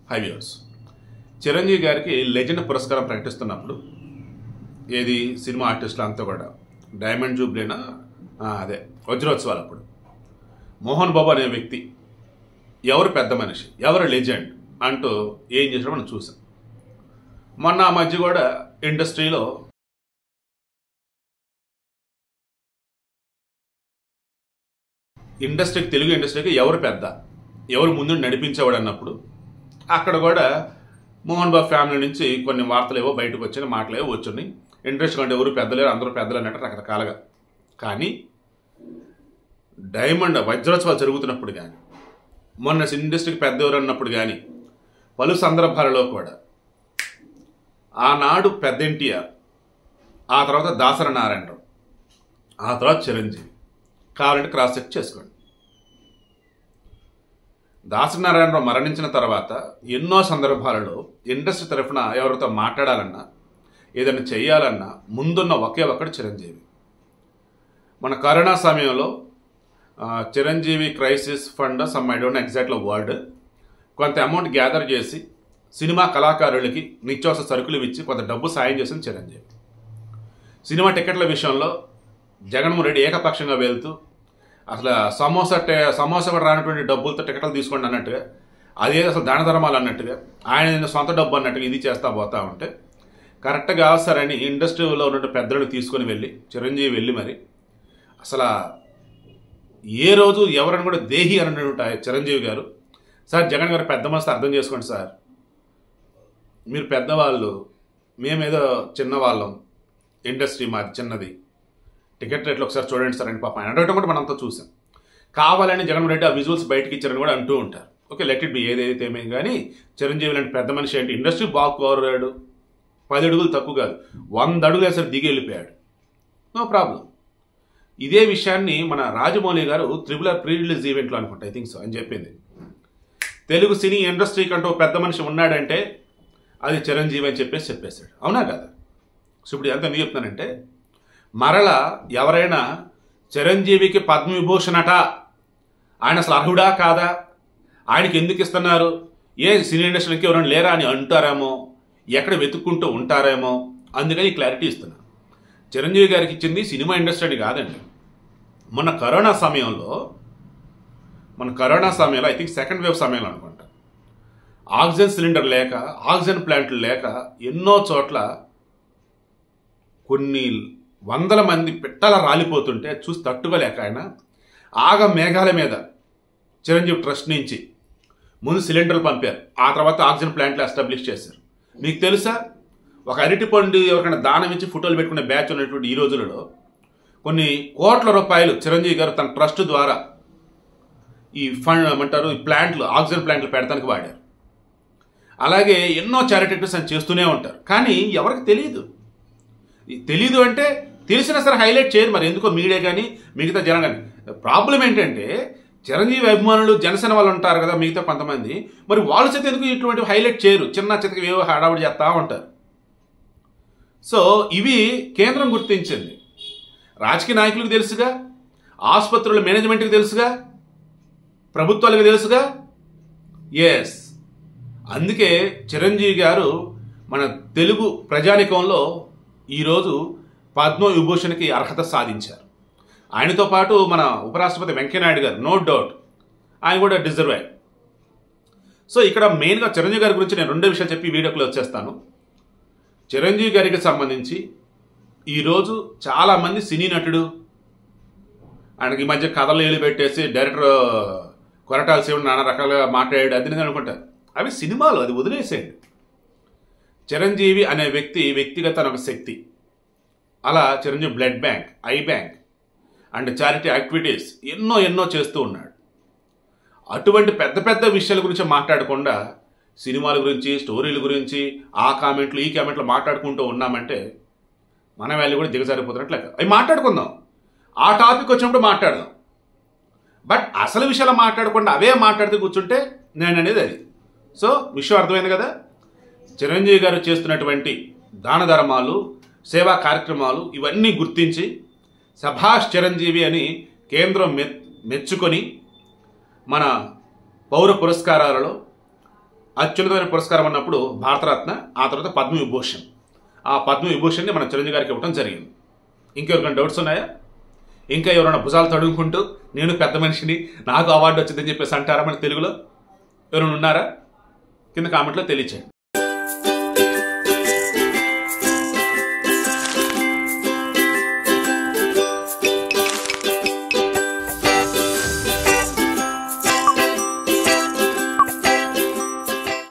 High viewers, Chiranjeevi గారికి legend పురస్కారం ప్రకటిస్తున్నప్పుడు ఏది సినిమా ఆర్టిస్టులు అంతా కూడా డైమండ్ జూబ్లీనా అదే వజ్రోత్సవాలు అప్పుడు మోహన్ బాబు అనే వ్యక్తి ఎవరు పెద్ద మనిషి, ఎవరు లెజెండ్ అంటూ ఏం చేసాడో మనం చూసాం. మొన్న ఆ మధ్య కూడా ఇండస్ట్రీలో తెలుగు ఇండస్ట్రీకి ఎవరు పెద్ద, ఎవరు ముందు నడిపించేవాడు అన్నప్పుడు అక్కడ కూడా మోహన్ బాబు ఫ్యామిలీ నుంచి కొన్ని వార్తలు ఏవో బయటకు వచ్చిన మాటలు ఏవో వచ్చున్నాయి. ఇండస్ట్రీ అంటే ఎవరు పెద్దలేరు, అందరూ పెద్దలు అన్నట్టు రకరకాలుగా. కానీ డైమండ్ వజ్రోత్సవాలు జరుగుతున్నప్పుడు కానీ, మొన్న ఇండస్ట్రీకి పెద్ద ఎవరు అన్నప్పుడు కానీ, పలు సందర్భాలలో కూడా ఆనాడు పెద్ద ఎన్టీఆర్, ఆ తర్వాత దాసరి నారాయణరావు, ఆ తర్వాత చిరంజీవి. కావాలంటే క్రాస్ చెక్ చేసుకోండి. దాసరి నారాయణరావు మరణించిన తర్వాత ఎన్నో సందర్భాలలో ఇండస్ట్రీ తరఫున ఎవరితో మాట్లాడాలన్నా, ఏదైనా చేయాలన్నా ముందున్న ఒకే ఒక్కడు చిరంజీవి. మన కరోనా సమయంలో Chiranjeevi crisis fund some I don't know exactly word, కొంత అమౌంట్ గ్యాదర్ చేసి సినిమా కళాకారులకి నిత్యావసర సరుకులు ఇచ్చి కొంత డబ్బు సాయం చేసింది చిరంజీవి. సినిమా టికెట్ల విషయంలో జగన్మోహన్ రెడ్డి ఏకపక్షంగా వెళ్తూ అసలు సమోసా కూడా రానటువంటి డబ్బులతో టికెట్లు తీసుకోండి అన్నట్టుగా, అదే అసలు దాన ధర్మాలు అన్నట్టుగా, ఆయన సొంత డబ్బు అన్నట్టుగా ఇది చేస్తూ పోతా ఉంటే కరెక్ట్గా అవసరని ఇండస్ట్రీలో ఉన్నటువంటి పెద్దలను తీసుకొని వెళ్ళి చిరంజీవి వెళ్ళి మరి అసలు ఏ రోజు ఎవరైనా కూడా దేహి అన్నటువంటి చిరంజీవి గారు, సార్ జగన్ గారు పెద్ద మనసు అర్థం చేసుకోండి సార్, మీరు పెద్దవాళ్ళు, మేమేదో చిన్నవాళ్ళం, ఇండస్ట్రీ మాది చిన్నది, టికెట్ రేట్లు ఒకసారి చూడండి సార్ అని పాప ఆయన అడగటం కూడా మనంతా చూసాం. కావాలని జగన్మోహన్ రెడ్డి ఆ విజువల్స్ బయటకి ఇచ్చారని కూడా అంటూ ఉంటారు. ఓకే, లెట్ ఇట్ బి, ఏదైతే ఏమేం కానీ చిరంజీవి లాంటి పెద్ద మనిషి ఏంటి, ఇండస్ట్రీ బాగా కోరాడు, 10 అడుగులు తక్కువ కాదు, 100 అడుగులు అసలు దిగి వెళ్ళిపోయాడు, నో ప్రాబ్లం. ఇదే విషయాన్ని మన రాజమౌళి గారు త్రిబుల్ ప్రీ రిలీజ్ ఈవెంట్లో అనుకుంటా, ఐ థింక్ సో అని చెప్పింది. తెలుగు సినీ ఇండస్ట్రీకి అంటూ పెద్ద మనిషి ఉన్నాడంటే అది చిరంజీవి అని చెప్పేశాడు. అవునా కదా? సో ఇప్పుడు ఎంత ఎందుకు చెప్తున్నానంటే, మరలా ఎవరైనా చిరంజీవికి పద్మవిభూషణ్ అట, ఆయన అసలు అర్హుడా కాదా, ఆయనకి ఎందుకు ఇస్తున్నారు, ఏ సినీ ఇండస్ట్రీకి ఎవరైనా లేరా అని అంటారేమో, ఎక్కడ వెతుక్కుంటూ ఉంటారేమో, అందుకని క్లారిటీ ఇస్తున్నారు. చిరంజీవి గారికి ఇచ్చింది సినిమా ఇండస్ట్రీ అని కాదండి. మన కరోనా సమయంలో ఐ థింక్ సెకండ్ వేవ్ సమయంలో అనుకుంటా, ఆక్సిజన్ సిలిండర్ లేక, ఆక్సిజన్ ప్లాంట్లు లేక ఎన్నో చోట్ల కొన్ని వందల మంది పిట్టల రాలిపోతుంటే చూసి తట్టుకోలేక ఆయన ఆగ మేఘాల మీద చిరంజీవి ట్రస్ట్ నుంచి ముందు సిలిండర్లు పంపారు, ఆ తర్వాత ఆక్సిజన్ ప్లాంట్లు ఎస్టాబ్లిష్ చేశారు. మీకు తెలుసా, ఒక అరటిపండు ఎవరికైనా దానం ఇచ్చి ఫోటోలు పెట్టుకునే బ్యాచ్ ఉన్నటువంటి ఈ రోజులలో కొన్ని కోట్ల రూపాయలు చిరంజీవి గారు తన ట్రస్ట్ ద్వారా ఈ ఫండ్ ఏమంటారు, ఈ ప్లాంట్లు, ఆక్సిజన్ ప్లాంట్లు పెడతానికి వాడారు. అలాగే ఎన్నో చారిటీస్ అని చేస్తూనే ఉంటారు. కానీ ఎవరికి తెలియదు అంటే తెలిసినా సరే హైలైట్ చేయరు. మరి ఎందుకో మీడియా కానీ మిగతా జనం కానీ. ప్రాబ్లం ఏంటంటే చిరంజీవి అభిమానులు జనసేన వాళ్ళు ఉంటారు కదా మిగతా కొంతమంది, మరి వాళ్ళ చేత ఎందుకు ఇటువంటి హైలైట్ చేయరు, చిన్న చితకి ఏవో హడావుడి చేస్తూ ఉంటారు. సో ఇవి కేంద్రం గుర్తించింది, రాజకీయ నాయకులకు తెలుసుగా, ఆసుపత్రుల మేనేజ్మెంట్కి తెలుసుగా, ప్రభుత్వాలకు తెలుసుగా. ఎస్, అందుకే చిరంజీవి గారు మన తెలుగు ప్రజానికంలో ఈరోజు పద్మవిభూషణ్కి అర్హత సాధించారు. ఆయనతో పాటు మన ఉపరాష్ట్రపతి వెంకయ్యనాయుడు గారు, నో డౌట్ ఆయన కూడా డిజర్వ్ అయ్యారు. సో ఇక్కడ మెయిన్గా చిరంజీవి గారి గురించి నేను 2 విషయాలు చెప్పి వీడియోలో వచ్చేస్తాను. చిరంజీవి గారికి సంబంధించి ఈరోజు చాలామంది సినీ నటుడు, ఆయనకి ఈ మధ్య కథలు ఏళ్ళు పెట్టేసి డైరెక్టర్ కొరటాల శివుడు నానా రకాలుగా మాట్లాడాడు అది అనుకుంటారు. అవి సినిమాలు, అది వదిలేసేయండి. చిరంజీవి అనే వ్యక్తిగత ఒక శక్తి. అలా Chiranjeevi blood bank, I bank and charity activities ఎన్నో చేస్తూ ఉన్నాడు. అటువంటి పెద్ద విషయాల గురించి మాట్లాడకుండా సినిమాల గురించి, స్టోరీల గురించి, ఆ కామెంట్లు ఈ కామెంట్లు మాట్లాడుకుంటూ ఉన్నామంటే మన వాల్యూ కూడా దిగజారిపోతున్నట్లు లెక్క. అవి మాట్లాడుకుందాం, ఆ టాపిక్ వచ్చినప్పుడు మాట్లాడదాం. బట్ అసలు విషయాలు మాట్లాడకుండా అవే మాట్లాడుతూ కూర్చుంటే నేను అనేది అది. సో విషయం అర్థమైంది కదా. చిరంజీవి గారు చేస్తున్నటువంటి దాన ధర్మాలు, సేవా కార్యక్రమాలు ఇవన్నీ గుర్తించి సభాష్ చిరంజీవి అని కేంద్రం మెచ్చుకొని మన పౌర పురస్కారాలలో అత్యున్నతమైన పురస్కారం అన్నప్పుడు భారతరత్న, ఆ తర్వాత పద్మవిభూషణ్. ఆ పద్మవిభూషణ్ని మన చిరంజీవి గారికి ఇవ్వడం జరిగింది. ఇంకెవరికైనా డౌట్స్ ఉన్నాయా? ఇంకా ఎవరైనా భుజాలు తడుముకుంటూ నేను పెద్ద మనిషిని, నాకు అవార్డు వచ్చిందని చెప్పేసి అంటారా మన తెలుగులో? ఎవరైనా ఉన్నారా? కింద కామెంట్లో తెలియచేయండి.